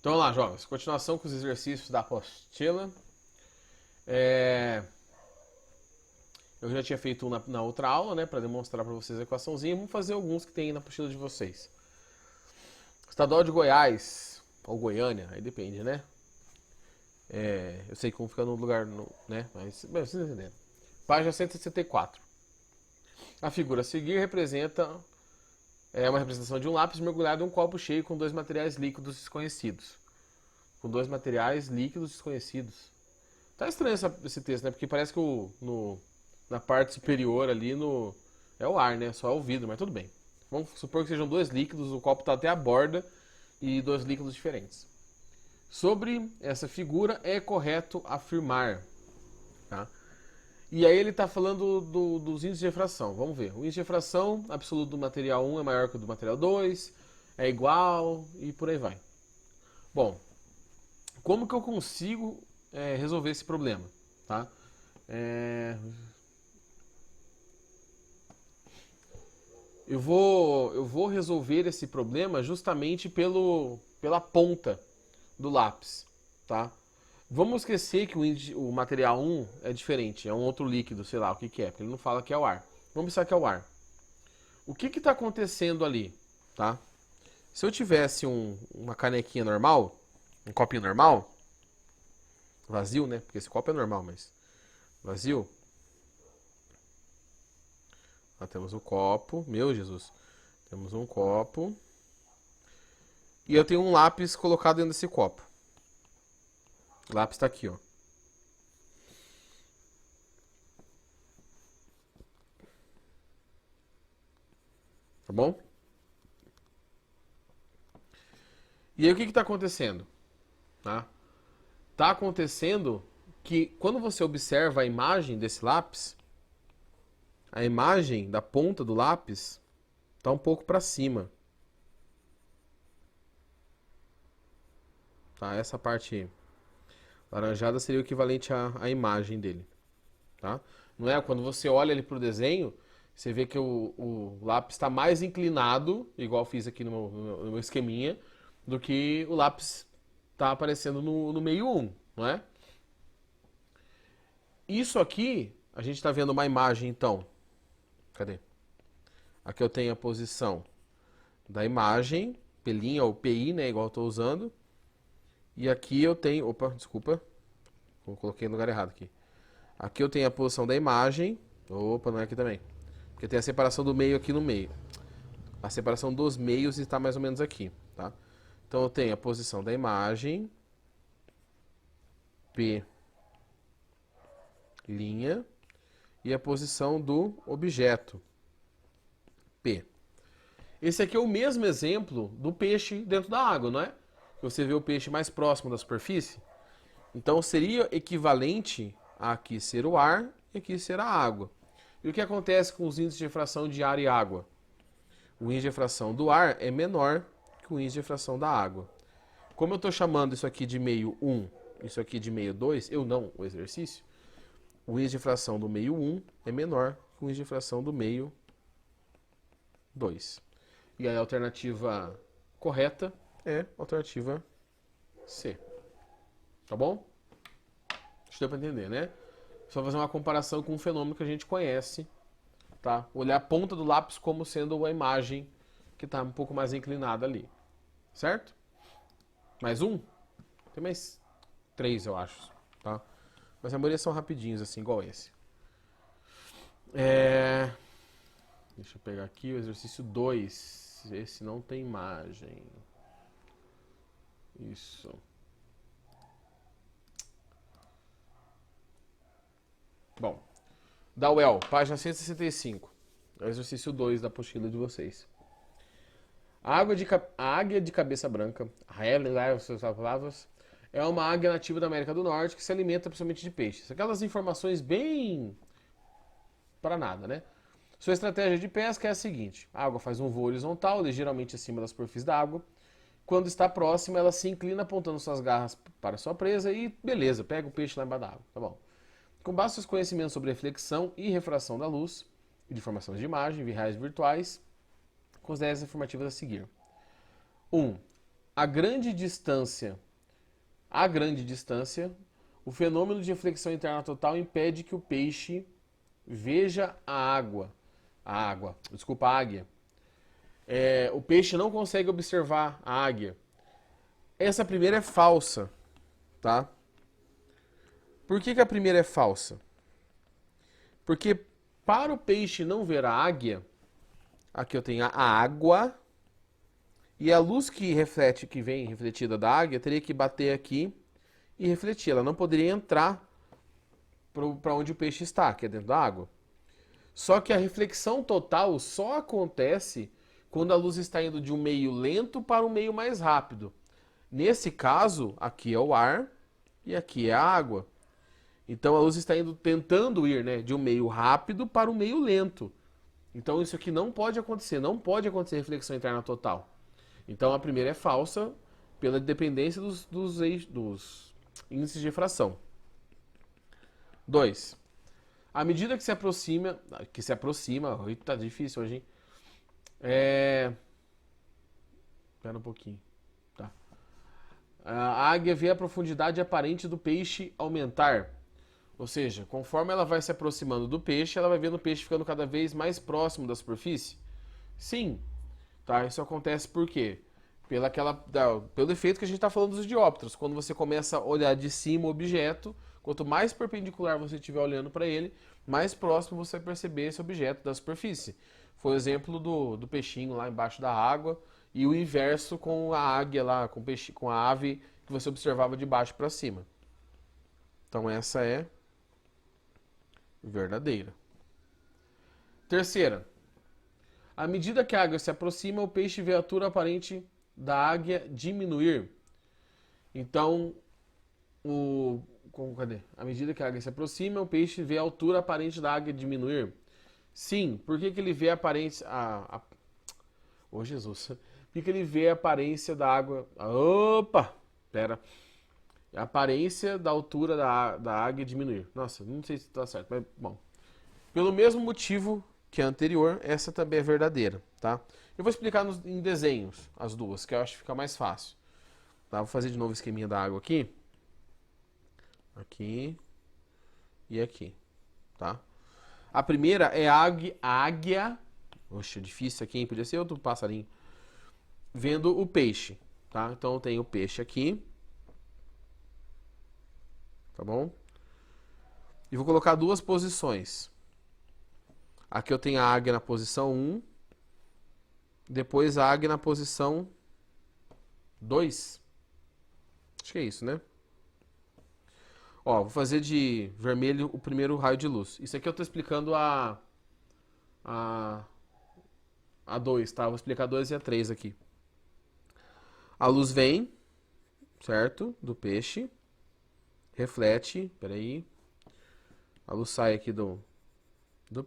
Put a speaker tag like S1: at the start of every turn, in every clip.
S1: Então vamos lá, jovens. Continuação com os exercícios da apostila. Eu já tinha feito um na outra aula, né, para demonstrar para vocês a equaçãozinha. Vamos fazer alguns que tem aí na apostila de vocês. Estadual de Goiás, ou Goiânia, aí depende, né? Eu sei como fica no lugar, né? Mas vocês entenderam. Página 164. A figura a seguir representa uma representação de um lápis mergulhado em um copo cheio com dois materiais líquidos desconhecidos. Com dois materiais líquidos desconhecidos. Tá estranho esse texto, né? Porque parece que na parte superior ali é o ar, né? Só é o vidro, mas tudo bem. Vamos supor que sejam dois líquidos, o copo está até a borda e dois líquidos diferentes. Sobre essa figura é correto afirmar, tá? E aí ele está falando dos índices de refração. Vamos ver. O índice de refração absoluto do material 1 é maior que o do material 2, é igual e por aí vai. Bom, como que eu consigo resolver esse problema? Tá? Eu vou resolver esse problema justamente pela ponta do lápis. Tá? Vamos esquecer que o material 1 é diferente, é um outro líquido, sei lá o que é, porque ele não fala que é o ar. Vamos pensar que é o ar. O que está acontecendo ali? Tá? Se eu tivesse uma canequinha normal, um copinho normal, vazio, né? Porque esse copo é normal, mas vazio. Lá temos o copo, meu Jesus. Temos um copo. E eu tenho um lápis colocado dentro desse copo. O lápis está aqui, ó. Tá bom? E aí o que está acontecendo? Tá acontecendo que quando você observa a imagem desse lápis, a imagem da ponta do lápis está um pouco para cima. Tá? Essa parte laranjada seria o equivalente à imagem dele. Tá? Não é? Quando você olha ele para o desenho, você vê que o lápis está mais inclinado, igual eu fiz aqui no meu esqueminha, do que o lápis está aparecendo no meio 1, não é? Isso aqui, a gente está vendo uma imagem então. Cadê? Aqui eu tenho a posição da imagem, P' ou PI, né, igual eu estou usando. E aqui eu tenho... Opa, desculpa. Eu coloquei no lugar errado aqui. Aqui eu tenho a posição da imagem. Opa, não é aqui também. Porque tem a separação do meio aqui no meio. A separação dos meios está mais ou menos aqui, tá? Então eu tenho a posição da imagem, P', e a posição do objeto, P. Esse aqui é o mesmo exemplo do peixe dentro da água, não é? Você vê o peixe mais próximo da superfície. Então seria equivalente a aqui ser o ar e aqui ser a água. E o que acontece com os índices de refração de ar e água? O índice de refração do ar é menor que o índice de refração da água. Como eu estou chamando isso aqui de meio 1, isso aqui de meio 2, o exercício, o índice de refração do meio 1 é menor que o índice de refração do meio 2. E a alternativa correta é a alternativa C. Tá bom? Acho que deu para entender, né? Só fazer uma comparação com um fenômeno que a gente conhece, tá? Olhar a ponta do lápis como sendo a imagem que está um pouco mais inclinada ali. Certo? Mais um? Tem mais 3, eu acho, tá? Mas a maioria são rapidinhos, assim, igual esse. Deixa eu pegar aqui o exercício 2. Esse não tem imagem. Isso. Bom. Dawell, página 165. É o exercício 2 da apostila de vocês. A águia de cabeça branca, é uma águia nativa da América do Norte que se alimenta principalmente de peixes. Aquelas informações bem para nada, né? Sua estratégia de pesca é a seguinte: a água faz um voo horizontal, ligeiramente acima da superfície da água. Quando está próxima, ela se inclina apontando suas garras para sua presa e, beleza, pega o peixe lá embaixo da água. Tá bom. Com base nos seus conhecimentos sobre reflexão e refração da luz e de formação de imagem, reais virtuais, considere as informativas a seguir. 1. a grande distância, o fenômeno de reflexão interna total impede que o peixe veja a águia. O peixe não consegue observar a águia. Essa primeira é falsa, tá? Por que a primeira é falsa? Porque para o peixe não ver a águia, aqui eu tenho a água, e a luz que vem refletida da águia, teria que bater aqui e refletir. Ela não poderia entrar para onde o peixe está, que é dentro da água. Só que a reflexão total só acontece quando a luz está indo de um meio lento para um meio mais rápido. Nesse caso, aqui é o ar e aqui é a água. Então a luz está tentando ir, né, de um meio rápido para um meio lento. Então isso aqui não pode acontecer reflexão interna total. Então a primeira é falsa pela dependência dos índices de refração. 2. À medida que se aproxima, tá difícil hoje, hein? Espera um pouquinho. Tá. A águia vê a profundidade aparente do peixe aumentar. Ou seja, conforme ela vai se aproximando do peixe, ela vai vendo o peixe ficando cada vez mais próximo da superfície? Sim. Tá? Isso acontece por quê? Pelo efeito que a gente está falando dos dióptros. Quando você começa a olhar de cima o objeto, quanto mais perpendicular você estiver olhando para ele, mais próximo você vai perceber esse objeto da superfície. Foi o exemplo do peixinho lá embaixo da água e o inverso com a águia lá, com a ave que você observava de baixo para cima. Então essa é verdadeira. Terceira. À medida que a águia se aproxima, o peixe vê a altura aparente da águia diminuir. Então, cadê? À medida que a águia se aproxima, o peixe vê a altura aparente da águia diminuir. Sim, por que ele vê a aparência... Ô Jesus! Por que ele vê a aparência da água... Opa! Pera. A aparência da altura da águia diminuir. Nossa, não sei se está certo, mas bom. Pelo mesmo motivo que a anterior, essa também é verdadeira, tá? Eu vou explicar em desenhos as duas, que eu acho que fica mais fácil. Tá? Vou fazer de novo o esqueminha da água aqui. Aqui e aqui, tá? A primeira é a águia. Oxe, difícil aqui, hein? Podia ser outro passarinho. Vendo o peixe, tá? Então eu tenho o peixe aqui. Tá bom? E vou colocar duas posições. Aqui eu tenho a águia na posição 1. Depois a águia na posição 2. Acho que é isso, né? Ó, vou fazer de vermelho o primeiro raio de luz. Isso aqui eu tô explicando a 2, tá? Vou explicar a 2 e a 3 aqui. A luz vem, certo? Do peixe. Reflete, peraí. A luz sai aqui do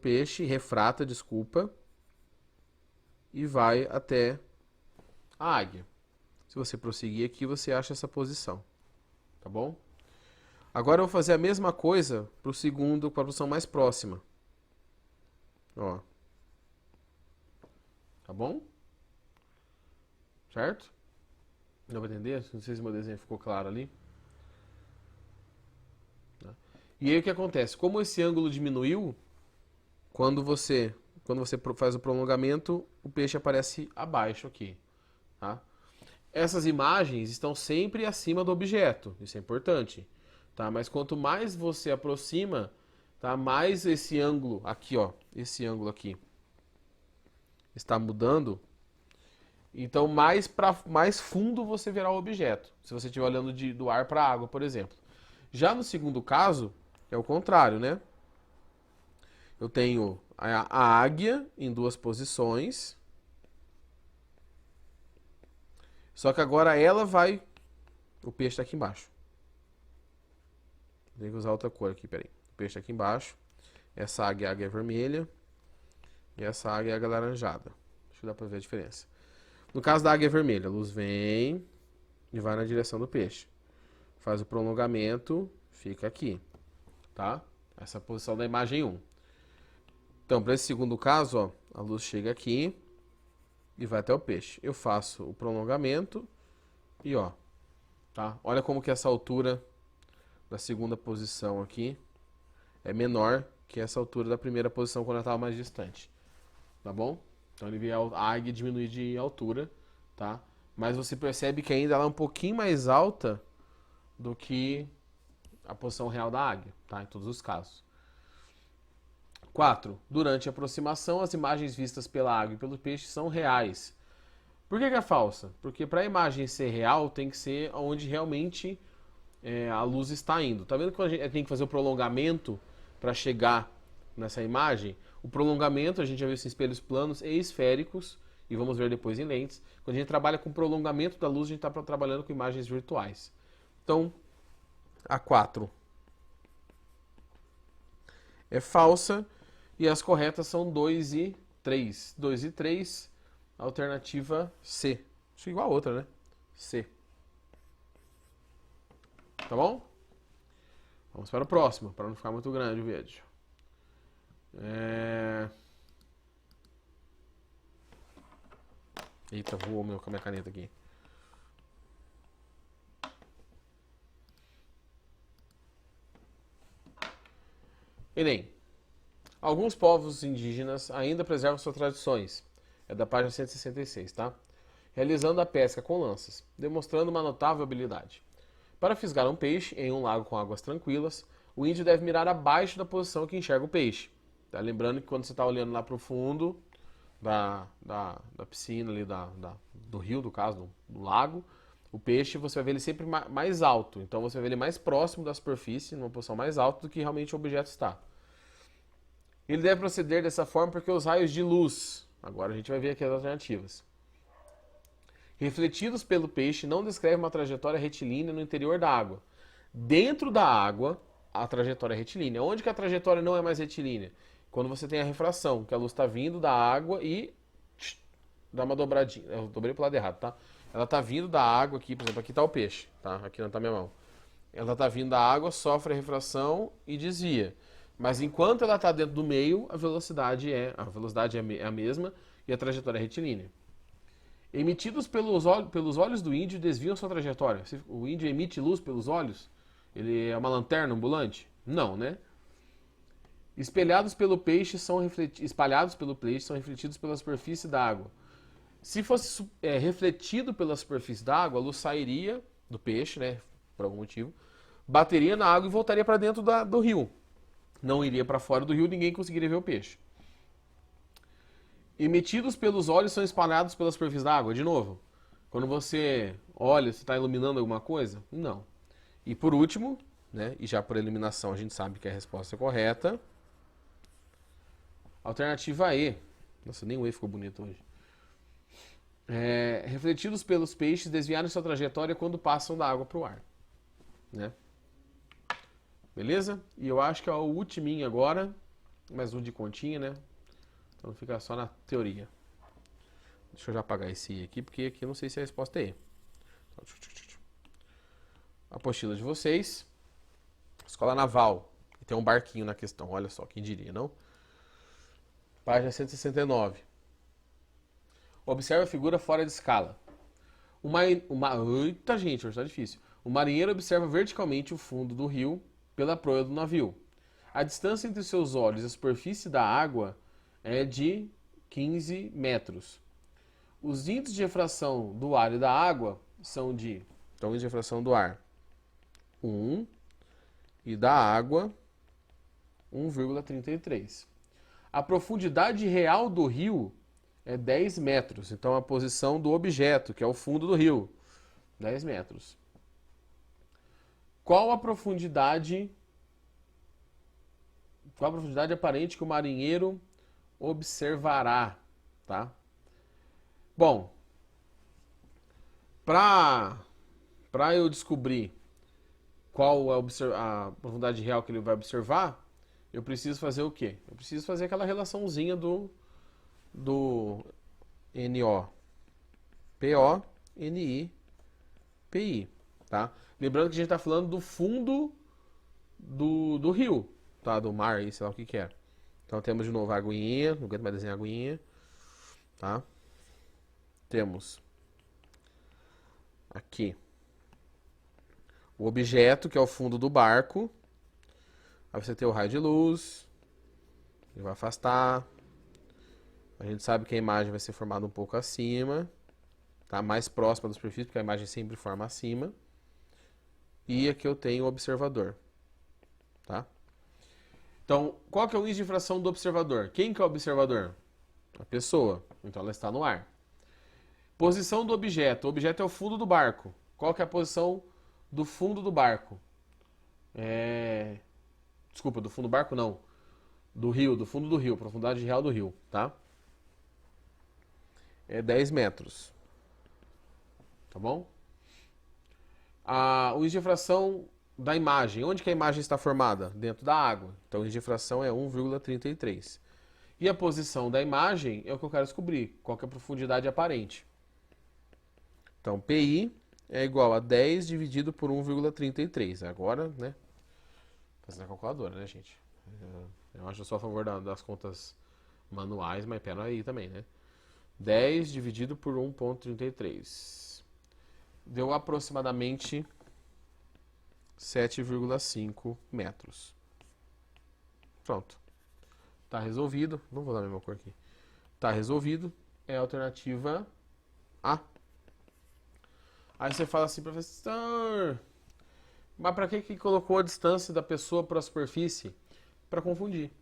S1: peixe, refrata, desculpa. E vai até a águia. Se você prosseguir aqui, você acha essa posição. Tá bom? Agora eu vou fazer a mesma coisa para a posição mais próxima. Ó. Tá bom? Certo? Não vai entender? Não sei se meu desenho ficou claro ali. E aí o que acontece? Como esse ângulo diminuiu, quando você faz o prolongamento, o peixe aparece abaixo aqui. Tá? Essas imagens estão sempre acima do objeto, isso é importante. Tá? Mas quanto mais você aproxima, tá? Mais esse ângulo aqui, ó, esse ângulo aqui está mudando. Então mais fundo você verá o objeto, se você estiver olhando do ar para a água, por exemplo. Já no segundo caso, é o contrário, né? Eu tenho a águia em duas posições. Só que agora ela vai... O peixe está aqui embaixo. Tem que usar outra cor aqui, peraí. O peixe está aqui embaixo. Essa águia é a águia vermelha. E essa águia é a águia alaranjada. Deixa eu dar para ver a diferença. No caso da águia vermelha, a luz vem e vai na direção do peixe. Faz o prolongamento, fica aqui. Tá? Essa é a posição da imagem 1. Então, para esse segundo caso, ó, a luz chega aqui e vai até o peixe. Eu faço o prolongamento E ó, tá? Olha como que essa altura da segunda posição aqui é menor que essa altura da primeira posição quando ela estava mais distante, tá bom? Então ele vê a águia diminuir de altura, tá? Mas você percebe que ainda ela é um pouquinho mais alta do que a posição real da águia, tá? Em todos os casos. 4. Durante a aproximação, as imagens vistas pela água e pelo peixe são reais. Por que é falsa? Porque para a imagem ser real, tem que ser onde realmente a luz está indo. Tá vendo que a gente tem que fazer o prolongamento para chegar nessa imagem? O prolongamento, a gente já viu esses espelhos planos e esféricos, e vamos ver depois em lentes. Quando a gente trabalha com prolongamento da luz, a gente está trabalhando com imagens virtuais. Então, a 4 é falsa, e as corretas são 2 e 3. 2 e 3, alternativa C. Acho igual a outra, né? C. Tá bom? Vamos para o próximo, para não ficar muito grande o vídeo. Eita, voou com a minha caneta aqui. Enem. Alguns povos indígenas ainda preservam suas tradições. É da página 166, tá? Realizando a pesca com lanças, demonstrando uma notável habilidade. Para fisgar um peixe em um lago com águas tranquilas, o índio deve mirar abaixo da posição que enxerga o peixe. Tá? Lembrando que quando você está olhando lá para o fundo da piscina, ali do rio, do caso, do lago, o peixe você vai ver ele sempre mais alto. Então você vai ver ele mais próximo da superfície, numa posição mais alta do que realmente o objeto está. Ele deve proceder dessa forma porque os raios de luz, agora a gente vai ver aqui as alternativas, refletidos pelo peixe não descrevem uma trajetória retilínea no interior da água. Dentro da água, a trajetória é retilínea. Onde que a trajetória não é mais retilínea? Quando você tem a refração, que a luz está vindo da água e dá uma dobradinha. Eu dobrei pro lado errado, tá? Ela está vindo da água aqui, por exemplo, aqui está o peixe, tá? Aqui não está minha mão. Ela está vindo da água, sofre a refração e desvia. Mas enquanto ela está dentro do meio, a velocidade é a mesma e a trajetória é retilínea. Emitidos pelos olhos do índio, desviam sua trajetória. O índio emite luz pelos olhos? Ele é uma lanterna ambulante? Não, né? Espalhados pelo peixe são refletidos pela superfície da água. Se fosse refletido pela superfície da água, a luz sairia do peixe, né? Por algum motivo, bateria na água e voltaria para dentro do rio. Não iria para fora do rio, ninguém conseguiria ver o peixe. Emitidos pelos olhos são espalhados pela superfície da água. De novo, quando você olha, você está iluminando alguma coisa? Não. E por último, né, e já por eliminação a gente sabe que a resposta é correta. Alternativa E. Nossa, nem o E ficou bonito hoje. Refletidos pelos peixes, desviaram sua trajetória quando passam da água para o ar. Né? Beleza? E eu acho que é o ultiminho agora, mais um de continha, né? Então fica só na teoria. Deixa eu já apagar esse I aqui, porque aqui eu não sei se a resposta é E. Apostila de vocês. Escola Naval. E tem um barquinho na questão, olha só, quem diria, não? Página 169. Observe a figura fora de escala. Eita, gente, hoje tá difícil. O marinheiro observa verticalmente o fundo do rio pela proa do navio. A distância entre seus olhos e a superfície da água é de 15 metros. Os índices de refração do ar e da água são de... Então, índice de refração do ar, 1, e da água, 1,33. A profundidade real do rio é 10 metros. Então, a posição do objeto, que é o fundo do rio, 10 metros. Qual a profundidade aparente que o marinheiro observará, tá? Bom, para eu descobrir qual é a profundidade real que ele vai observar, eu preciso fazer o quê? Eu preciso fazer aquela relaçãozinha do NO, PO, NI, PI, tá? Lembrando que a gente está falando do fundo do rio, tá? Do mar, aí, sei lá o que é. Então temos de novo a aguinha, não aguento mais desenhar a aguinha, tá? Temos aqui o objeto, que é o fundo do barco. Aí você tem o raio de luz, ele vai afastar. A gente sabe que a imagem vai ser formada um pouco acima, tá? Mais próxima da superfície, porque a imagem sempre forma acima. E aqui eu tenho o observador, tá? Então, qual que é o índice de difração do observador? Quem que é o observador? A pessoa. Então ela está no ar. Posição do objeto. O objeto é o fundo do barco. Qual que é a posição do fundo do barco? Desculpa, do fundo do barco não. Do rio, do fundo do rio, profundidade real do rio, tá? É 10 metros. Tá bom? O índice de difração da imagem. Onde que a imagem está formada? Dentro da água. Então o índice de difração é 1,33. E a posição da imagem é o que eu quero descobrir. Qual que é a profundidade aparente? Então, PI é igual a 10 dividido por 1,33. Agora, né? Fazendo a calculadora, né, gente? Eu acho que eu sou a favor das contas manuais, mas pera aí também, né? 10 dividido por 1,33. Deu aproximadamente 7,5 metros. Pronto. Tá resolvido. Não vou dar a mesma cor aqui. Tá resolvido. É a alternativa A. Aí você fala assim, professor, mas para que colocou a distância da pessoa para a superfície? Para confundir.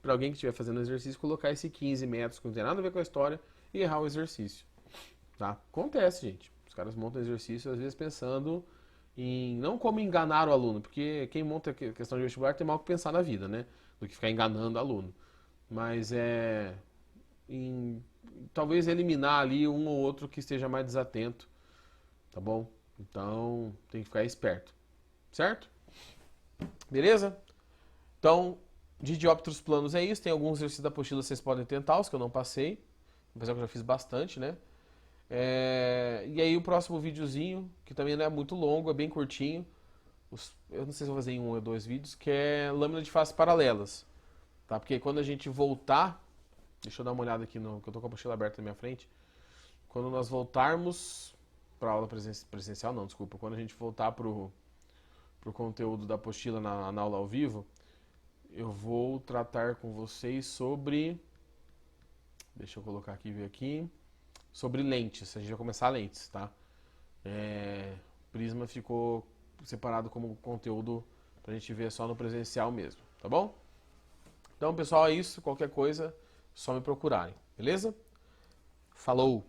S1: Para alguém que estiver fazendo o exercício, colocar esse 15 metros que não tem nada a ver com a história e errar o exercício. Tá? Acontece, gente. Os caras montam exercício às vezes pensando em não como enganar o aluno, porque quem monta questão de vestibular tem mal que pensar na vida, né? Do que ficar enganando o aluno. Mas talvez eliminar ali um ou outro que esteja mais desatento, tá bom? Então tem que ficar esperto, certo? Beleza? Então, de dióptros planos é isso. Tem alguns exercícios da apostila que vocês podem tentar, os que eu não passei, apesar que eu já fiz bastante, né? E aí o próximo videozinho, que também não é muito longo, é bem curtinho. Eu não sei se vou fazer em 1 ou 2 vídeos, que é lâmina de faces paralelas. Tá? Porque quando a gente voltar, deixa eu dar uma olhada aqui, que eu tô com a apostila aberta na minha frente. Quando nós voltarmos para aula presencial, não, desculpa. Quando a gente voltar pro conteúdo da apostila na aula ao vivo, eu vou tratar com vocês sobre... Deixa eu colocar aqui, ver aqui. Sobre lentes, a gente vai começar lentes, tá? Prisma ficou separado como conteúdo pra gente ver só no presencial mesmo, tá bom? Então, pessoal, é isso. Qualquer coisa, só me procurarem, beleza? Falou!